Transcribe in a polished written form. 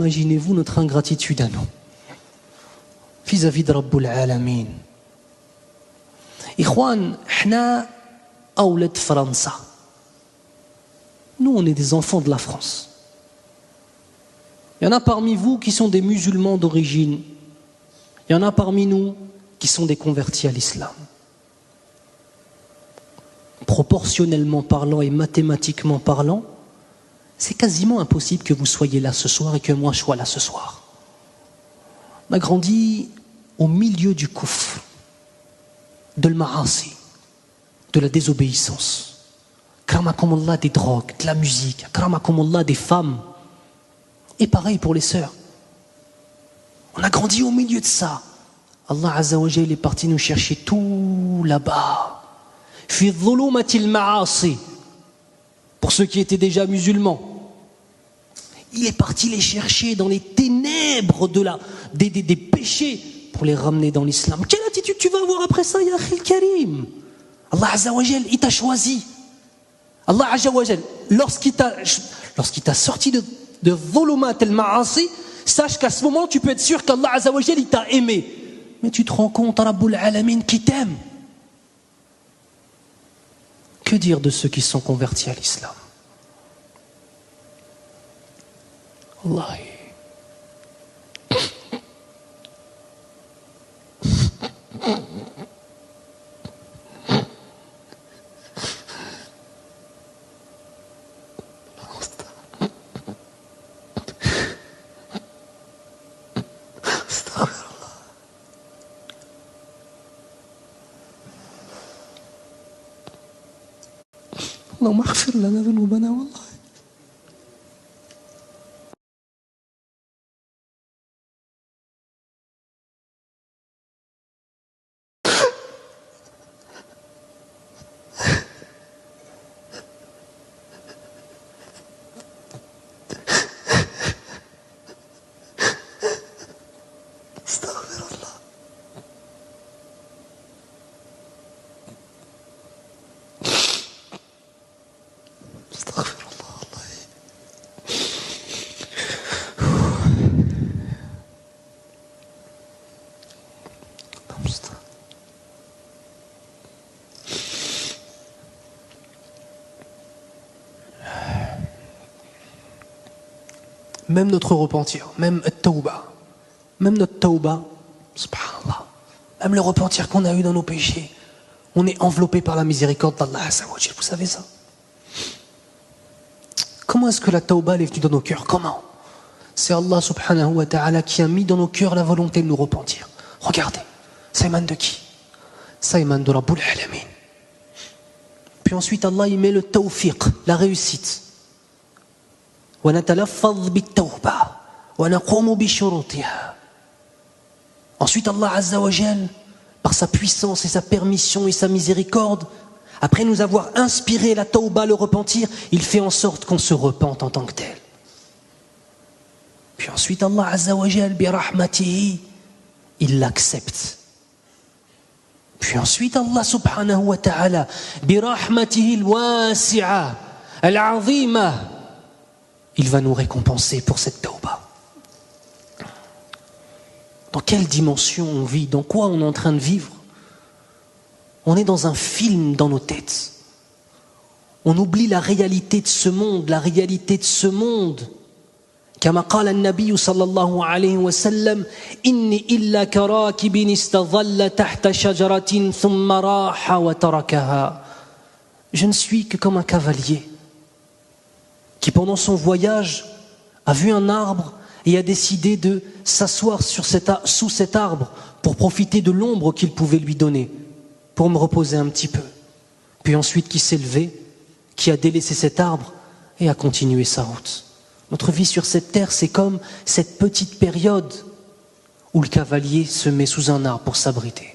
imaginez-vous notre ingratitude à nous vis-à-vis de Rabbul Alamin. Ikhwan, hna awlad França. Nous, on est des enfants de la France. Il y en a parmi vous qui sont des musulmans d'origine. Il y en a parmi nous qui sont des convertis à l'islam. Proportionnellement parlant et mathématiquement parlant, c'est quasiment impossible que vous soyez là ce soir et que moi je sois là ce soir. On a grandi au milieu du koufr, de l'ma'asi, de la désobéissance. Akramakumullah, des drogues, de la musique, akramakumullah, des femmes. Et pareil pour les sœurs. On a grandi au milieu de ça. Allah Azza wa Jalla est parti nous chercher tout là-bas. Fi dhulumatil ma'asi. Pour ceux qui étaient déjà musulmans. Il est parti les chercher dans les ténèbres des péchés pour les ramener dans l'islam. Quelle attitude tu vas avoir après ça, ya Akhil Karim? Allah Azza wa Jalla, il t'a choisi. Allah Azza wa Jalla, lorsqu'il t'a sorti de dhulumat al-ma'asi, sache qu'à ce moment, tu peux être sûr qu'Allah Azza wa Jalla, il t'a aimé. Mais tu te rends compte, Rabbul Alamin qui t'aime. Que dire de ceux qui sont convertis à l'islam? Wallahi. اللهم اغفر لنا ذنوبنا والله. Même notre repentir, même notre tawba, subhanallah, même le repentir qu'on a eu dans nos péchés, on est enveloppé par la miséricorde d'Allah Azza wa Jalla. Vous savez ça? Comment est-ce que la tawba est venue dans nos cœurs? Comment? C'est Allah subhanahu wa ta'ala qui a mis dans nos cœurs la volonté de nous repentir. Regardez, ça émane de qui? Ça émane de Rabbul Alamin. Puis ensuite Allah il met le tawfiq, la réussite. Ensuite Allah Azza wa Jal, par sa puissance et sa permission et sa miséricorde, après nous avoir inspiré la tawba, le repentir, il fait en sorte qu'on se repente en tant que tel. Puis ensuite Allah Azza wa Jal, bi rahmatihi, il l'accepte. Puis ensuite Allah subhanahu wa ta'ala, bi rahmatihi al-wasi'a al-'azima, il va nous récompenser pour cette tawba. Dans quelle dimension on vit? Dans quoi on est en train de vivre? On est dans un film dans nos têtes. On oublie la réalité de ce monde, la réalité de ce monde. كما قال النبي صلى الله عليه وسلم إني إلا كراكب استظل تحت شجرة ثم راح وتركها. Je ne suis que comme un cavalier qui pendant son voyage a vu un arbre et a décidé de s'asseoir sous cet arbre pour profiter de l'ombre qu'il pouvait lui donner, pour me reposer un petit peu. Puis ensuite qui s'est levé, qui a délaissé cet arbre et a continué sa route. Notre vie sur cette terre, c'est comme cette petite période où le cavalier se met sous un arbre pour s'abriter.